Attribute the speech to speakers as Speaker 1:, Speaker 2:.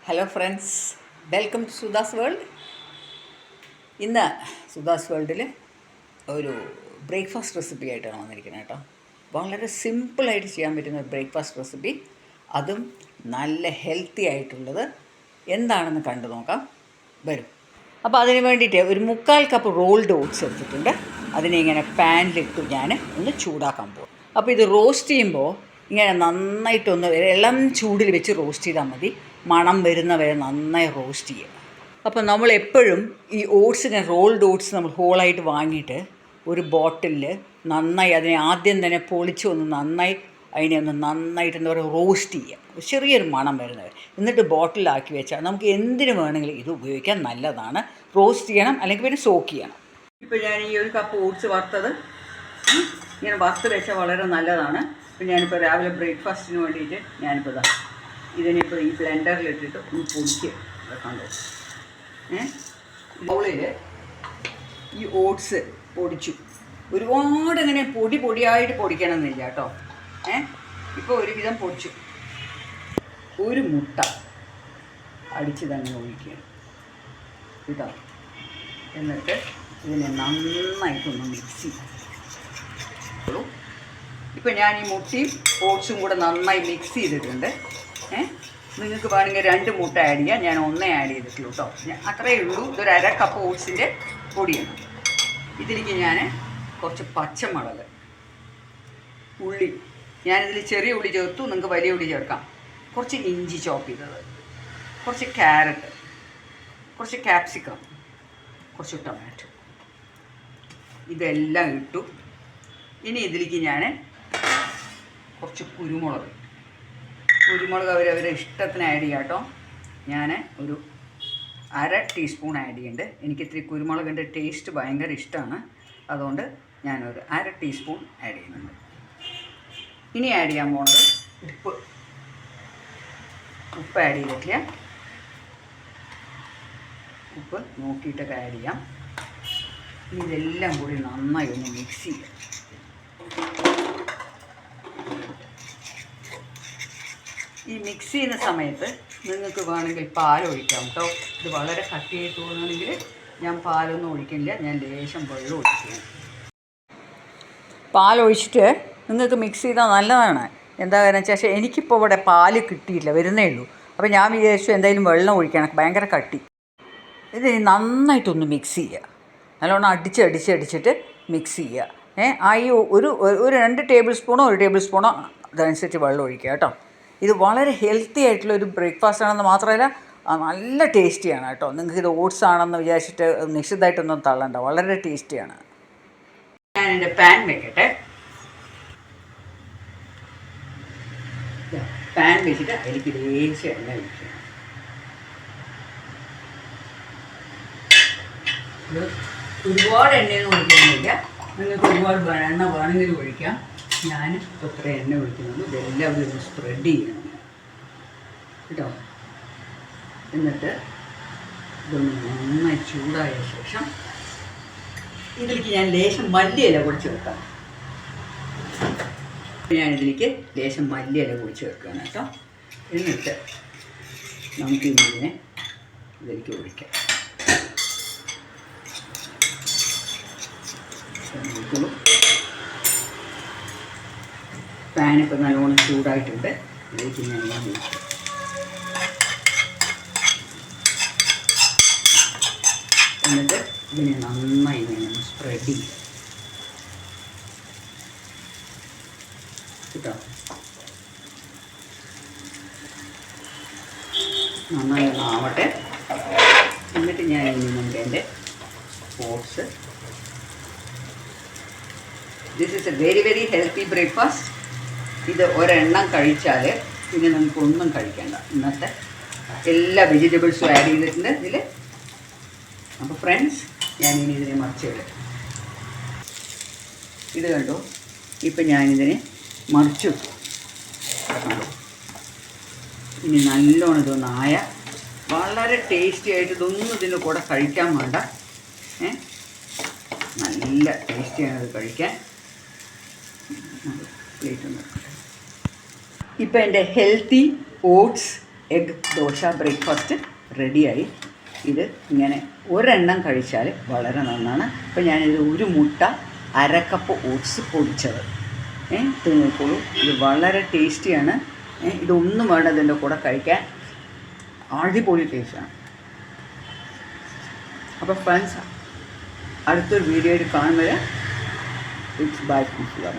Speaker 1: Hello friends, welcome to Sudha's world. ഇന്ന് സുധാസ് വേൾഡിൽ ഒരു ബ്രേക്ക്ഫാസ്റ്റ് റെസിപ്പി ആയിട്ടാണ് വന്നിരിക്കുന്നത് കേട്ടോ. വളരെ സിമ്പിളായിട്ട് ചെയ്യാൻ പറ്റുന്ന ഒരു ബ്രേക്ക്ഫാസ്റ്റ് റെസിപ്പി, അതും നല്ല ഹെൽത്തി ആയിട്ടുള്ളത്. എന്താണെന്ന് കണ്ടു നോക്കാം, വരും. അപ്പോൾ അതിന് വേണ്ടിയിട്ട് ഒരു 3/4 കപ്പ് റോൾഡ് ഓട്സ് എടുത്തിട്ടുണ്ട്. അതിനെ ഇങ്ങനെ പാനിലിട്ട് ഞാൻ ഒന്ന് ചൂടാക്കാൻ പോകും. അപ്പോൾ ഇത് റോസ്റ്റ് ചെയ്യുമ്പോൾ ഇങ്ങനെ നന്നായിട്ടൊന്ന് ഇളം ചൂടിൽ വെച്ച് റോസ്റ്റ് ചെയ്താൽ മതി. മണം വരുന്ന വരെ നന്നായി റോസ്റ്റ് ചെയ്യുക. അപ്പോൾ നമ്മൾ എപ്പോഴും ഈ ഓട്സിനെ റോൾഡ് ഓട്സ് നമ്മൾ ഹോളായിട്ട് വാങ്ങിയിട്ട് ഒരു ബോട്ടിലിൽ നന്നായി അതിനെ ആദ്യം തന്നെ പൊളിച്ച് ഒന്ന് നന്നായി അതിനെ ഒന്ന് നന്നായിട്ട് എന്താ പറയുക റോസ്റ്റ് ചെയ്യുക, ചെറിയൊരു മണം വരുന്നത്. എന്നിട്ട് ബോട്ടിലാക്കി വെച്ചാൽ നമുക്ക് എന്തിനു വേണമെങ്കിലും ഇത് ഉപയോഗിക്കാൻ നല്ലതാണ്. റോസ്റ്റ് ചെയ്യണം, അല്ലെങ്കിൽ പിന്നെ സോക്ക് ചെയ്യണം. ഇപ്പോൾ ഞാൻ ഈ ഒരു കപ്പ് ഓട്സ് വറുത്തത് ഇങ്ങനെ വറുത്ത് വെച്ചാൽ വളരെ നല്ലതാണ്. ഇപ്പം ഞാനിപ്പോൾ രാവിലെ ബ്രേക്ക്ഫാസ്റ്റിന് വേണ്ടിയിട്ട് ഞാനിപ്പോൾ ഇതിനിപ്പോൾ ഈ ബ്ലെൻഡറിലിട്ടിട്ട് ഒന്ന് പൊടിക്കുക. കണ്ടോ, ബൗളിൽ ഈ ഓട്സ് പൊടിച്ചു. ഒരുപാട് ഇങ്ങനെ പൊടിയായിട്ട് പൊടിക്കണമെന്നില്ല കേട്ടോ. ഇപ്പോൾ ഒരുവിധം പൊടിച്ചു. ഒരു മുട്ട അടിച്ച് തന്നെ ഒഴിക്കുക കേട്ടോ. എന്നിട്ട് ഇതിനെ നന്നായിട്ടൊന്ന് മിക്സ് ചെയ്യും. ഇപ്പോൾ ഞാൻ ഈ മുട്ടയും ഓട്സും കൂടെ നന്നായി മിക്സ് ചെയ്തിട്ടുണ്ട്. നിങ്ങൾക്ക് വേണമെങ്കിൽ 2 മുട്ട ആഡ് ചെയ്യാം. ഞാൻ 1 ആഡ് ചെയ്തിട്ടുള്ളൂ കേട്ടോ. അത്രയേ ഉള്ളൂ. ഇതൊരു 1/2 കപ്പ് ഓട്സിൻ്റെ പൊടിയാണ്. ഇതിലേക്ക് ഞാൻ കുറച്ച് പച്ചമുളക്, ഉള്ളി, ഞാനിതിൽ ചെറിയ ഉള്ളി ചേർത്തു, നിങ്ങൾക്ക് വലിയ ഉള്ളി ചേർക്കാം. കുറച്ച് ഇഞ്ചി ചോപ്പ് ചെയ്തത്, കുറച്ച് ക്യാരറ്റ്, കുറച്ച് ക്യാപ്സിക്കം, കുറച്ച് ടൊമാറ്റോ, ഇതെല്ലാം ഇട്ടു. ഇനി ഇതിലേക്ക് ഞാൻ കുറച്ച് കുരുമുളക് അവരവരുടെ ഇഷ്ടത്തിന് ആഡ് ചെയ്യാം കേട്ടോ. ഞാൻ ഒരു 1/2 ടീസ്പൂൺ ആഡ് ചെയ്യുന്നുണ്ട്. എനിക്ക് ഇത്തിരി കുരുമുളകിൻ്റെ ടേസ്റ്റ് ഭയങ്കര ഇഷ്ടമാണ്, അതുകൊണ്ട് ഞാനൊരു 1/2 ടീസ്പൂൺ ആഡ് ചെയ്യുന്നുണ്ട്. ഇനി ആഡ് ചെയ്യാൻ പോകുന്നത് ഉപ്പ് ആഡ് ചെയ്തിട്ടില്ല. ഉപ്പ് നോക്കിയിട്ടൊക്കെ ആഡ് ചെയ്യാം. ഇനി ഇതെല്ലാം കൂടി നന്നായി ഒന്ന് മിക്സ് ചെയ്യാം. ഈ മിക്സ് ചെയ്യുന്ന സമയത്ത് നിങ്ങൾക്ക് വേണമെങ്കിൽ പാലൊഴിക്കാം കേട്ടോ. ഇത് വളരെ കട്ടിയായി തോന്നുകയാണെങ്കിൽ ഞാൻ പാലൊന്നും ഒഴിക്കില്ല, ഞാൻ ലേശം വെള്ളം ഒഴിക്കുകയാണ്. പാലൊഴിച്ചിട്ട് നിങ്ങൾക്ക് മിക്സ് ചെയ്താൽ നല്ലതാണ്. എന്താ കാരണം വെച്ചാൽ, പക്ഷേ എനിക്കിപ്പോൾ ഇവിടെ പാല് കിട്ടിയില്ല, വരുന്നേ ഉള്ളൂ. അപ്പോൾ ഞാൻ വിചാരിച്ചു എന്തായാലും വെള്ളം ഒഴിക്കണം, ഭയങ്കര കട്ടി. ഇത് നന്നായിട്ടൊന്ന് മിക്സ് ചെയ്യുക, നല്ലോണം അടിച്ചിട്ട് മിക്സ് ചെയ്യുക. ഈ ഒരു 2 ടേബിൾ സ്പൂണോ 1 ടേബിൾ സ്പൂണോ അതനുസരിച്ച് വെള്ളം ഒഴിക്കുക കേട്ടോ. ഇത് വളരെ ഹെൽത്തി ആയിട്ടുള്ളൊരു ബ്രേക്ക്ഫാസ്റ്റ് ആണെന്ന് മാത്രമല്ല നല്ല ടേസ്റ്റിയാണ് കേട്ടോ. നിങ്ങൾക്ക് ഇത് ഓട്സ് ആണെന്ന് വിചാരിച്ചിട്ട് നിശ്ചിതമായിട്ടൊന്നും തള്ളണ്ട, വളരെ ടേസ്റ്റിയാണ്. ഞാൻ എൻ്റെ പാൻ വെക്കട്ടെ. പാൻ വെച്ചിട്ട് അതിലേക്ക് ലേശം എണ്ണ ഒഴിക്കുക. ഒരുപാട് എണ്ണയൊന്നും ഒഴിക്കുന്നില്ല, നിങ്ങൾക്ക് ഒരുപാട് എണ്ണ വേണമെങ്കിലും ഒഴിക്കാം. ഞാൻ എത്ര എണ്ണ ഒഴിക്കുന്നത് ഇതെല്ലാവരും ഒന്ന് സ്പ്രെഡ് ചെയ്യണം കേട്ടോ. എന്നിട്ട് ഇതൊന്ന് നന്നായി ചൂടായ ശേഷം ഇതിലേക്ക് ഞാൻ ലേശം മല്ലിയില കൂടി ചേർക്കാം. ഞാനിതിലേക്ക് ലേശം മല്ലിയില കൂടി ചേർക്കുകയാണ് കേട്ടോ. എന്നിട്ട് നമുക്ക് ഇതിനെ ഇതിലേക്ക് ഒഴിക്കാം. പാനിപ്പോൾ നല്ലോണം ചൂടായിട്ടുണ്ട്. ഇതിലേക്ക് ഞാൻ ഒഴിക്കും. എന്നിട്ട് ഇതിനെ നന്നായി ഇങ്ങനെ സ്പ്രെഡ് ചെയ്യും കേട്ടോ. നന്നായി ആവട്ടെ. എന്നിട്ട് ഞാൻ ഇനി നമുക്ക് എൻ്റെ oats, this is A very very healthy breakfast. ഇത് ഒരെണ്ണം കഴിച്ചാൽ പിന്നെ നമുക്കൊന്നും കഴിക്കേണ്ട. ഇന്നത്തെ എല്ലാ വെജിറ്റബിൾസും ആഡ് ചെയ്തിട്ടുണ്ട് ഇതിൽ. അപ്പോൾ ഫ്രണ്ട്സ്, ഞാനിനി ഇതിനെ മറിച്ചിടാം. ഇത് കണ്ടോ, ഇപ്പം ഞാനിതിനെ മറിച്ചു വെക്കും. ഇനി നല്ലോണം ഇതൊന്നായ വളരെ ടേസ്റ്റി ആയിട്ട് ഇതൊന്നും ഇതിൻ്റെ കൂടെ കഴിക്കാൻ വേണ്ട. നല്ല ടേസ്റ്റിയാണ് ഇത് കഴിക്കാൻ. പ്ലേറ്റ് ഒന്ന്. ഇപ്പോൾ എൻ്റെ healthy oats egg dosa breakfast റെഡിയായി. ഇത് ഇങ്ങനെ ഒരെണ്ണം കഴിച്ചാൽ വളരെ നന്നാണ്. അപ്പോൾ ഞാനിത് ഒരു മുട്ട, അരക്കപ്പ് ഓട്സ് പൊടിച്ചത് ഇത് നോക്കോളൂ. ഇത് വളരെ ടേസ്റ്റിയാണ്. ഇതൊന്നും വേണം ഇതിൻ്റെ കൂടെ കഴിക്കാൻ, അടിപൊളി ടേസ്റ്റാണ്. അപ്പോൾ ഫ്രണ്ട്സ്, അടുത്തൊരു വീഡിയോയിൽ കാണുന്നത് ഇറ്റ്സ് ബൈ ഫ്രം സുധാ.